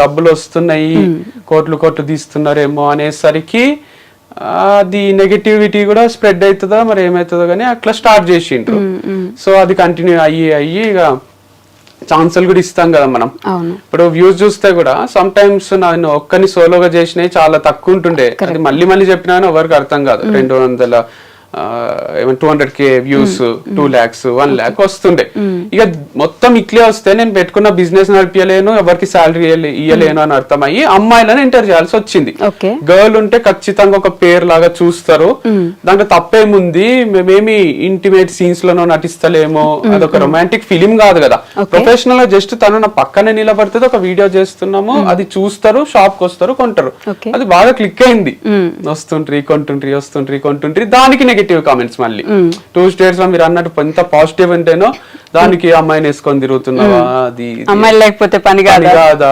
డబ్బులు వస్తున్నాయి, కోట్లు కోట్లు తీస్తున్నారేమో అనేసరికి అది నెగటివిటీ కూడా స్ప్రెడ్ అవుతుందా మరి ఏమవుతుందో కానీ అట్లా స్టార్ట్ చేసిండ్రు. సో అది కంటిన్యూ అయ్యి ఇక ఛాన్సులు కూడా ఇస్తాం కదా మనం. ఇప్పుడు వ్యూస్ చూస్తే కూడా సమ్ టైమ్స్ నేను ఒక్కని సోలోగా చేసినవి చాలా తక్కువ ఉంటుండే, అది మళ్ళీ మళ్ళీ చెప్పినా ఎవరికి అర్థం కాదు. 200K వ్యూస్, 2 lakhs, 1 lakh వస్తుండే. ఇక మొత్తం ఇట్లే వస్తే నేను పెట్టుకున్న బిజినెస్ నడిపించలేను, ఎవరికి శాలరీ ఇయ్యలేను అని అర్థమయ్యి అమ్మాయిలను ఎంటర్ చేయాల్సి వచ్చింది. గర్ల్ ఉంటే ఖచ్చితంగా ఒక పేరు లాగా చూస్తారు, దాంట్లో తప్పేముంది, మేమేమి ఇంటిమేట్ సీన్స్ లోనో నటిస్తలేమో, అదొక రొమాంటిక్ ఫిలిం కాదు కదా. ప్రొఫెషనల్ గా జస్ట్ తను నా పక్కనే నిలబడితే ఒక వీడియో చేస్తున్నాము, అది చూస్తారు, షాప్ కి వస్తారు, కొంటారు. అది బాగా క్లిక్ అయింది, కొంటుండ్రి దానికి నెగటివ్ కామెంట్స్ మళ్ళీ 2 states లో మీరు అన్నట్టు ఎంత పాజిటివ్ ఉంటేనో దానికి అమ్మాయిని వేసుకొని తిరుగుతున్నావా, అది అమ్మాయి లేకపోతే పని కాదా